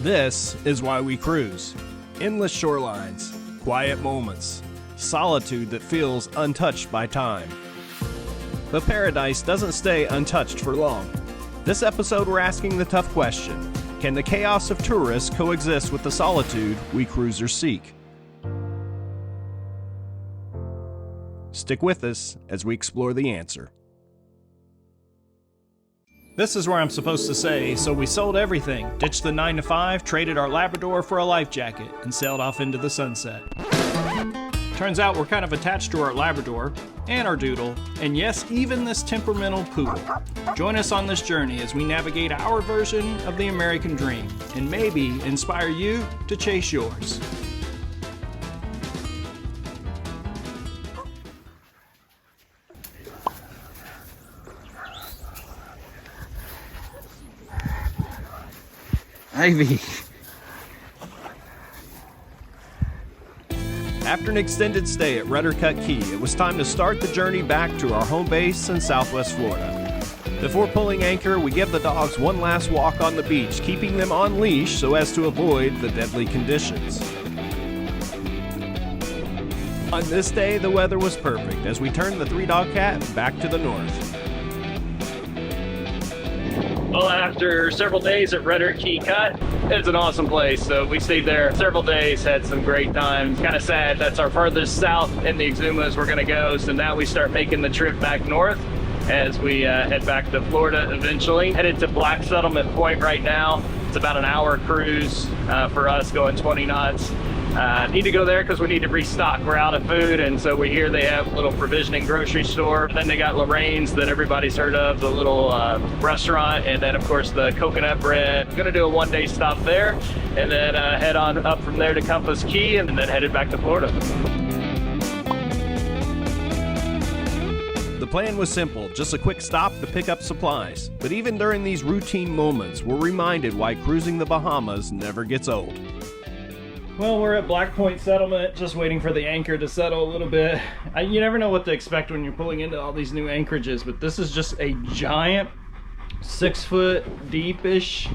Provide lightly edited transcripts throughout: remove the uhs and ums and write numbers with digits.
This is why we cruise. Endless shorelines, quiet moments, solitude that feels untouched by time. But paradise doesn't stay untouched for long. This episode we're asking the tough question: can the chaos of tourists coexist with the solitude we cruisers seek? Stick with us as we explore the answer. This is where I'm supposed to say, so we sold everything, ditched the 9-to-5, traded our Labrador for a life jacket, and sailed off into the sunset. Turns out we're kind of attached to our Labrador, and our Doodle, and yes, even this temperamental poodle. Join us on this journey as we navigate our version of the American dream, and maybe inspire you to chase yours. Ivy. After an extended stay at Rudder Cut Key, it was time to start the journey back to our home base in Southwest Florida. Before pulling anchor, we give the dogs one last walk on the beach, keeping them on leash so as to avoid the deadly conditions. On this day, the weather was perfect as we turned the 3-dog cat back to the north. Well, after several days at Rudder Key Cut, it's an awesome place. So we stayed there several days, had some great times. Kind of sad, that's our farthest south in the Exumas we're gonna go. So now we start making the trip back north as we head back to Florida eventually. Headed to Black Settlement Point right now. It's about an hour cruise for us, going 20 knots. Need to go there because we need to restock. We're out of food, and so we hear they have a little provisioning grocery store. Then they got Lorraine's that everybody's heard of, the little restaurant, and then of course the coconut bread. I'm gonna do a one-day stop there, and then head on up from there to Compass Cay, and then headed back to Florida. The plan was simple, just a quick stop to pick up supplies. But even during these routine moments, we're reminded why cruising the Bahamas never gets old. Well, we're at Black Point Settlement, just waiting for the anchor to settle a little bit. You never know what to expect when you're pulling into all these new anchorages, but this is just a giant 6-foot deepish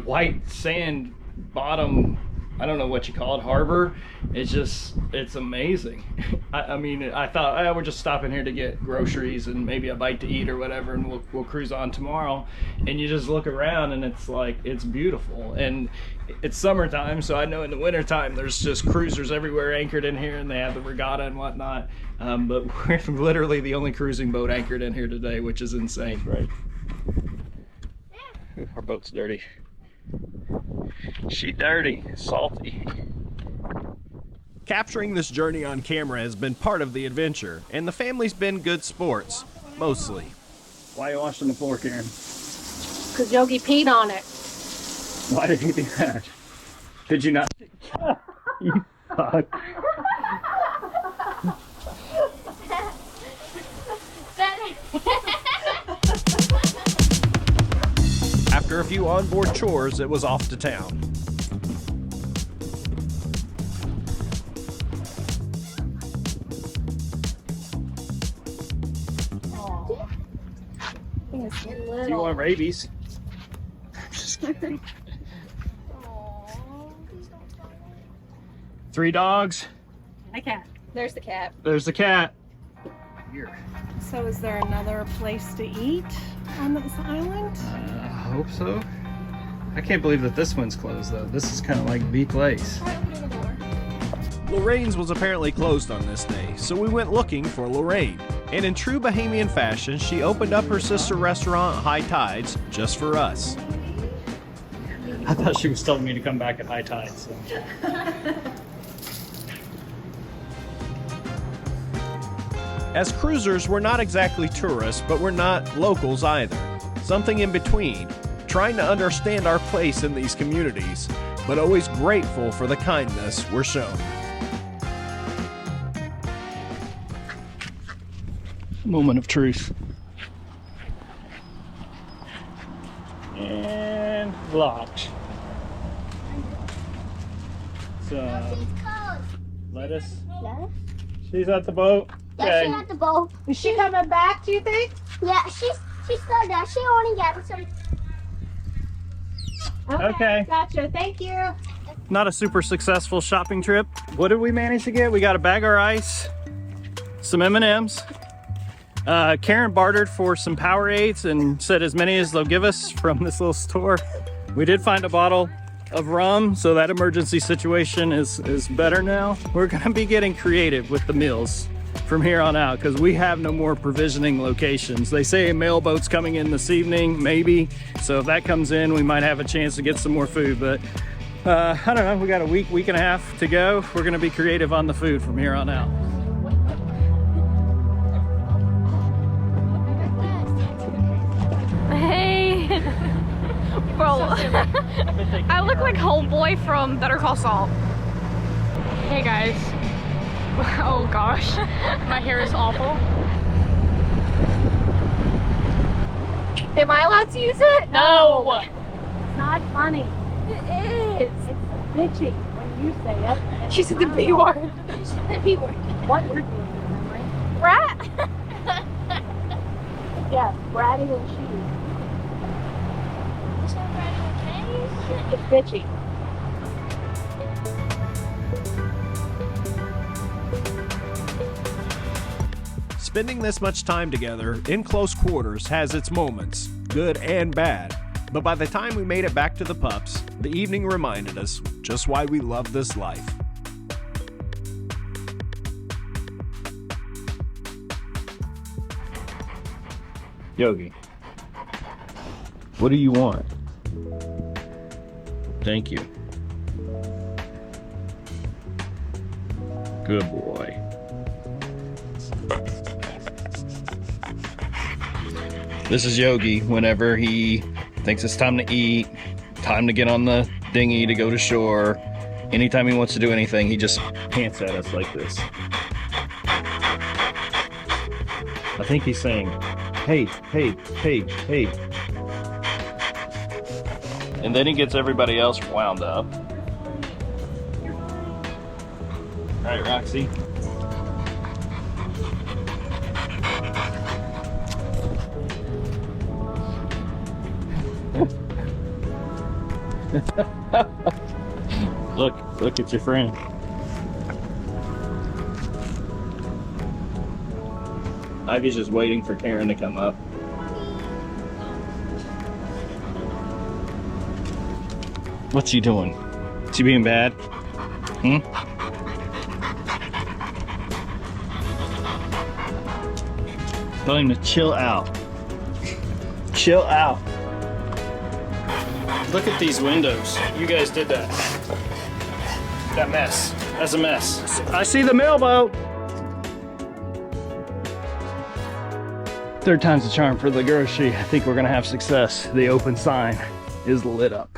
white sand bottom, I don't know what you call it, harbor. It's amazing. I mean, I thought we're just stopping here to get groceries and maybe a bite to eat or whatever, and we'll cruise on tomorrow. And you just look around and it's like, it's beautiful. And it's summertime, so I know in the wintertime there's just cruisers everywhere anchored in here, and they have the regatta and whatnot. But we're literally the only cruising boat anchored in here today, which is insane, right? Our boat's dirty. She dirty, salty. Capturing this journey on camera has been part of the adventure, and the family's been good sports, mostly. Why are you washing the floor, Karen? Because Yogi peed on it. Why did you do that? Did you not? You fuck. After a few onboard chores, it was off to town. Do you want rabies? Just kidding. 3 dogs. Hi, cat. There's the cat. There's the cat. Here. So is there another place to eat on this island? I hope so. I can't believe that this one's closed though. This is kind of like the place. Lorraine's was apparently closed on this day, so we went looking for Lorraine. And in true Bahamian fashion, she opened up her sister restaurant, High Tides, just for us. I thought she was telling me to come back at high tide. So. As cruisers, we're not exactly tourists, but we're not locals either. Something in between, trying to understand our place in these communities, but always grateful for the kindness we're shown. Moment of truth. And locked. So, lettuce. She's at the boat. Yeah, she's at the boat. Is she coming back, do you think? Yeah, she's still there. She only got some. Okay. Gotcha. Thank you. Not a super successful shopping trip. What did we manage to get? We got a bag of rice, some M&Ms. Karen bartered for some Powerades and said as many as they'll give us from this little store. We did find a bottle of rum, so that emergency situation is better now. We're gonna be getting creative with the meals from here on out because we have no more provisioning locations. They say a mail boat's coming in this evening, maybe. So if that comes in, we might have a chance to get some more food, but I don't know, we got a week and a half to go. We're gonna be creative on the food from here on out. Hey! Bro, I look like homeboy from Better Call Saul. Hey guys. Oh gosh, my hair is awful. Am I allowed to use it? No! It's not funny. It is. It's bitchy when you say it. She said the B word. She said the B word. What word do you remember? Rat! Yes, bratty when she. Is that bratty okay? It's bitchy. Spending this much time together in close quarters has its moments, good and bad. But by the time we made it back to the pups, the evening reminded us just why we love this life. Yogi, what do you want? Thank you. Good boy. This is Yogi whenever he thinks it's time to eat, time to get on the dinghy to go to shore. Anytime he wants to do anything, he just pants at us like this. I think he's saying, hey, hey, hey, hey. And then he gets everybody else wound up. All right, Roxy. Look at your friend. Ivy's just waiting for Karen to come up. What's he doing? Is he being bad? Tell him to chill out. Chill out. Look at these windows. You guys did that. That mess. That's a mess. I see the mailboat. Third time's a charm for the grocery. I think we're gonna have success. The open sign is lit up.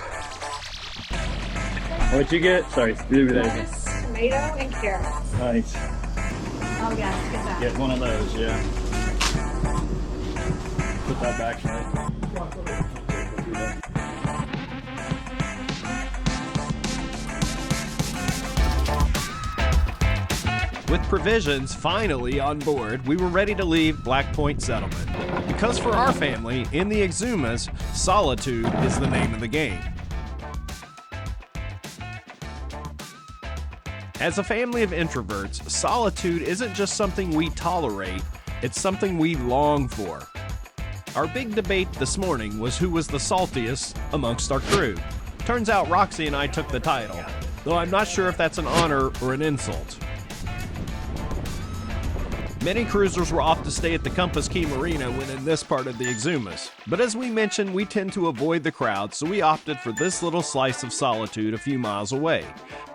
What'd you get? Sorry, do that again. Tomato and carrots. Nice. Oh yeah, get that. Get one of those, yeah. Put that back right. With provisions finally on board, we were ready to leave Black Point Settlement. Because for our family, in the Exumas, solitude is the name of the game. As a family of introverts, solitude isn't just something we tolerate, it's something we long for. Our big debate this morning was who was the saltiest amongst our crew. Turns out Roxy and I took the title, though I'm not sure if that's an honor or an insult. Many cruisers were off to stay at the Compass Cay Marina when in this part of the Exumas. But as we mentioned, we tend to avoid the crowd, so we opted for this little slice of solitude a few miles away,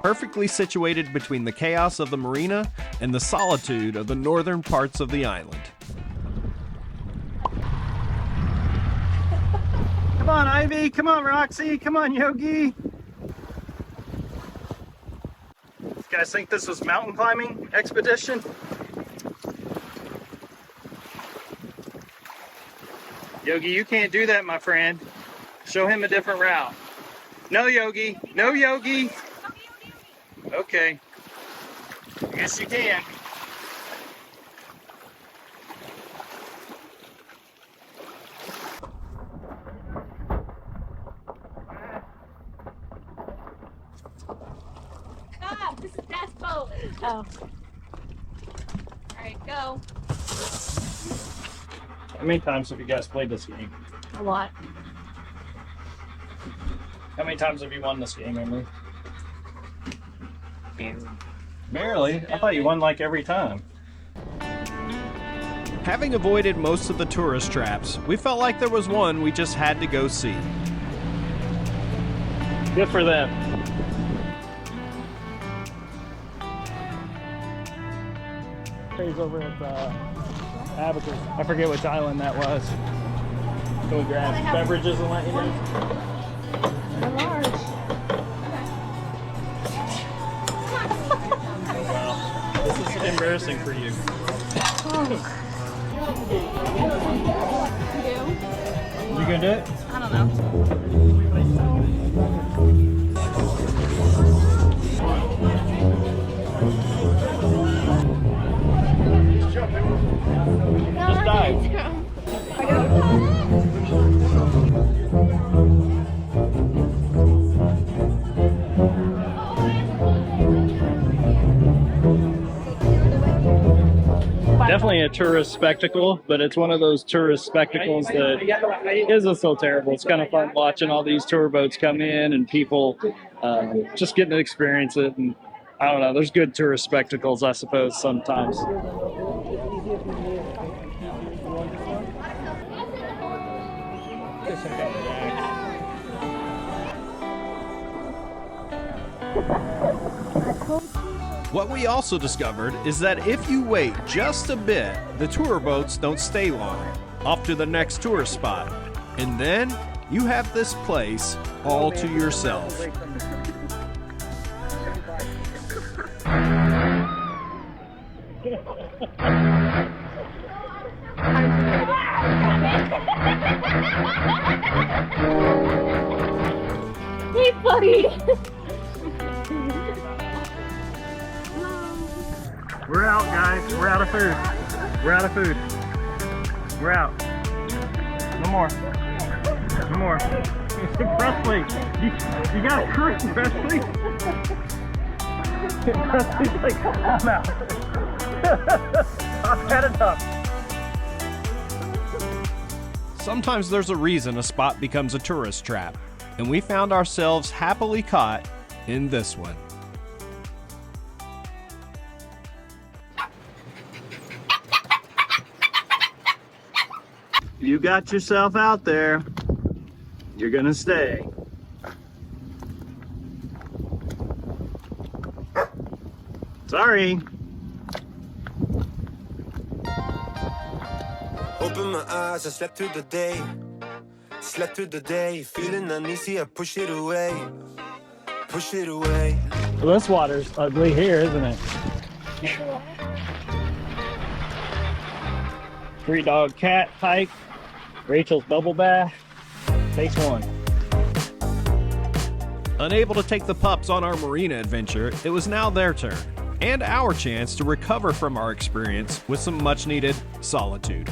perfectly situated between the chaos of the marina and the solitude of the northern parts of the island. Come on, Ivy. Come on, Roxy. Come on, Yogi. You guys think this was mountain climbing expedition? Yogi, you can't do that, my friend. Show him a different route. No, Yogi. No, Yogi. Okay. I guess you can. Stop! This is Despo! Oh. Alright, go. How many times have you guys played this game? A lot. How many times have you won this game, Emily? Barely? I thought you won like every time. Having avoided most of the tourist traps, we felt like there was one we just had to go see. Good for them. He's over at Abacus. I forget which island that was. Can we grab beverages and let you know? They're large. Well, this is embarrassing for you. You gonna do it? I don't know. Just dive. Definitely a tourist spectacle, but it's one of those tourist spectacles that isn't so terrible. It's kind of fun watching all these tour boats come in and people just getting to experience it. And I don't know, there's good tourist spectacles, I suppose, sometimes. What we also discovered is that if you wait just a bit, the tour boats don't stay long. Off to the next tourist spot. And then you have this place all to yourself. Hey, buddy! We're out, guys. We're out of food. We're out of food. We're out. No more. No more. Presley, you got a crew, Presley. Presley's like, I'm out. I've had enough. Sometimes there's a reason a spot becomes a tourist trap, and we found ourselves happily caught in this one. You got yourself out there. You're gonna stay. Sorry. Open my eyes, I slept through the day. Slept through the day, feeling uneasy, I push it away. Push it away. Well, this water's ugly here, isn't it? 3-dog cat hike. Rachel's bubble bath. Takes one. Unable to take the pups on our marina adventure, it was now their turn, and our chance to recover from our experience with some much-needed solitude.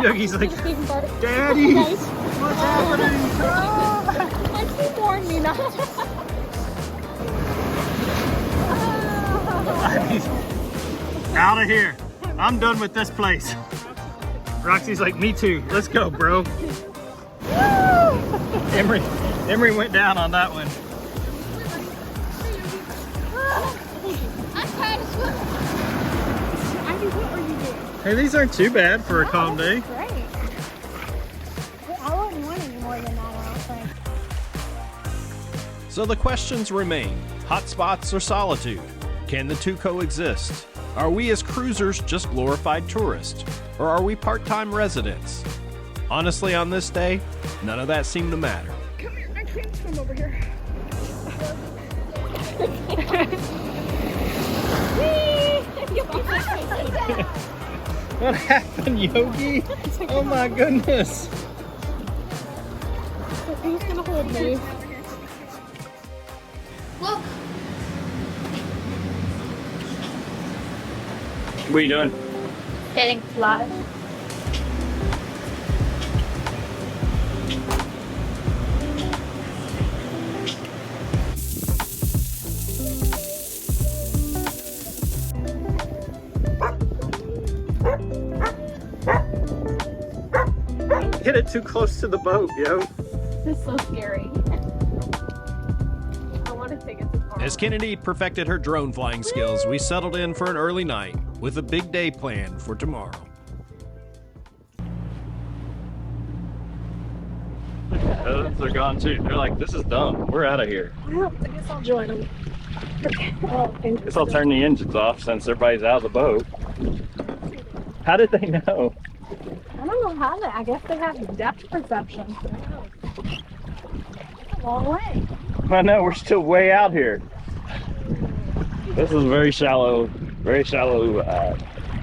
Yogi's like, Daddy, what's happening? Like, he warned me not. Out of here. I'm done with this place. Roxy's like, me too. Let's go, bro. Emery went down on that one. I'm trying to swim. Ivy, what are you doing? Hey, these aren't too bad for a calm day. Great. I wouldn't want any more than that, I don't think. So the questions remain: hotspots or solitude? Can the two coexist? Are we as cruisers just glorified tourists? Or are we part-time residents? Honestly, on this day, none of that seemed to matter. Come here, I can't swim over here. What happened, Yogi? Oh my goodness. Who's gonna hold me? What are you doing? Getting flies. Get it too close to the boat, yo. This is so scary. I want to take it too far. As Kennedy perfected her drone flying skills, we settled in for an early night with a big day planned for tomorrow. They're gone too. They're like, this is dumb. We're out of here. Well, I guess I'll join them. Guess I'll turn the engines off since everybody's out of the boat. How did they know? I don't know how I guess they have depth perception. It's a long way. I know, we're still way out here. This is very shallow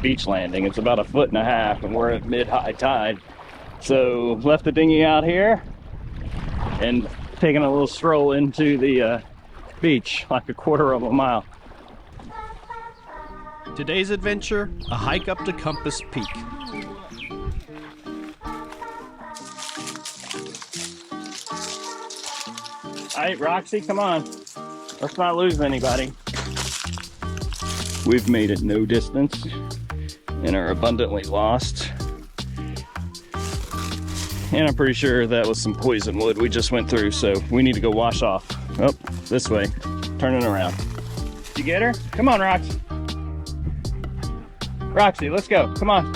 beach landing. It's about 1.5 feet and we're at mid-high tide. So left the dinghy out here and taking a little stroll into the beach, like 1/4 mile. Today's adventure, a hike up to Compass Peak. All right, Roxy, come on. Let's not lose anybody. We've made it no distance and are abundantly lost. And I'm pretty sure that was some poison wood we just went through, so we need to go wash off. Oh, this way. Turning around. Did you get her? Come on, Roxy. Roxy, let's go. Come on.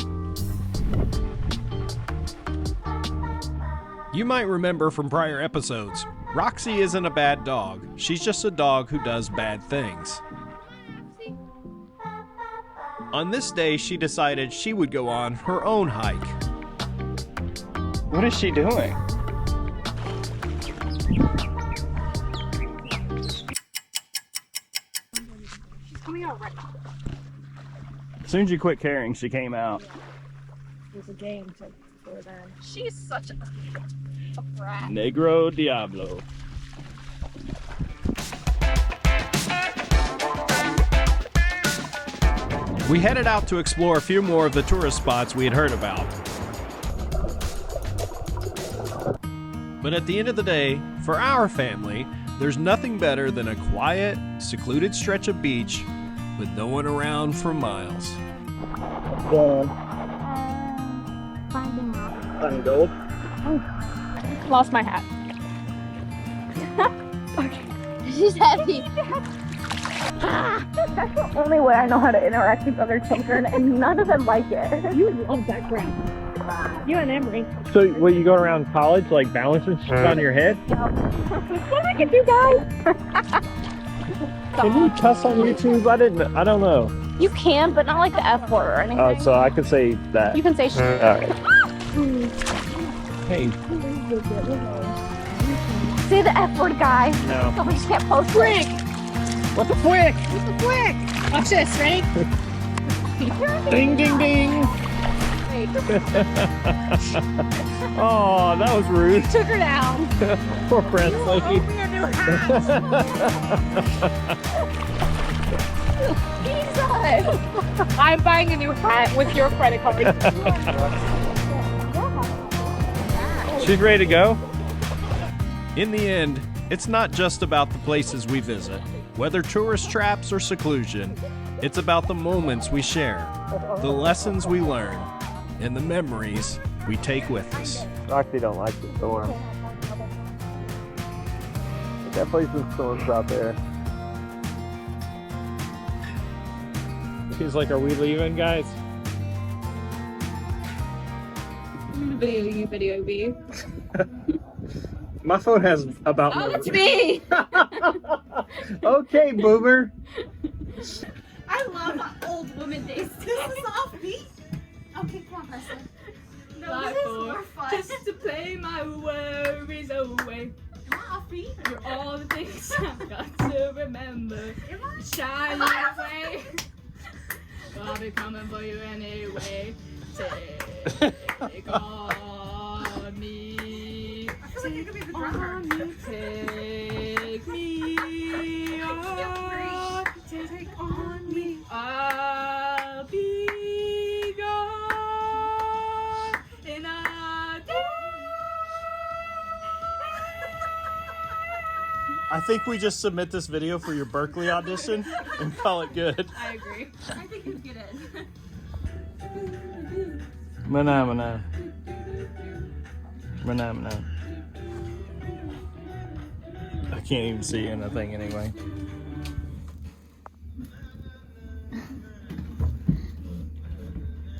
You might remember from prior episodes, Roxy isn't a bad dog. She's just a dog who does bad things. On this day, she decided she would go on her own hike. What is she doing? She's coming out right now. As soon as you quit caring, she came out. There's a game for them. She's such a brat. Negro Diablo. We headed out to explore a few more of the tourist spots we had heard about. But at the end of the day, for our family, there's nothing better than a quiet, secluded stretch of beach with no one around for miles. Finding gold. Lost my hat. She's heavy. That's the only way I know how to interact with other children, and none of them like it. You love that crap. You and Emery. So, what, you go around college, like balancing shit on your head? What I can do, guys? Can you cuss on YouTube? I don't know. You can, but not like the F word or anything. Oh, so I could say that. You can say shit. Alright. Hey. Say the F word, guy. No. So we just can't post it. What the frick? What the flick? Watch this, ready? Ding, ding, ding. Oh, that was rude. Took her down. Poor Presley. Jesus! I'm buying a new hat with your credit card. She's ready to go? In the end, it's not just about the places we visit, whether tourist traps or seclusion. It's about the moments we share, the lessons we learn, and the memories we take with us. Roxy don't like the storm. That place is storms out there. He's like, are we leaving, guys? Video B. My phone has about Oh, it's me! Okay, boomer. I love my old woman days. This is offbeat. Okay, come on, Preston. No, this is more fun. Just to play my worries away. Come on, offbeat. You're all the things I've got to remember. Shining away. I'll be coming for you anyway. Take on me. I feel like you could be the drummer. Take me on. Take on me. I'll be I think we just submit this video for your Berkeley audition and call it good. I agree. I think you get it. Mana. I can't even see anything anyway.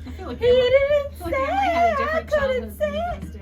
I feel like Emily had a different childhood than you guys do.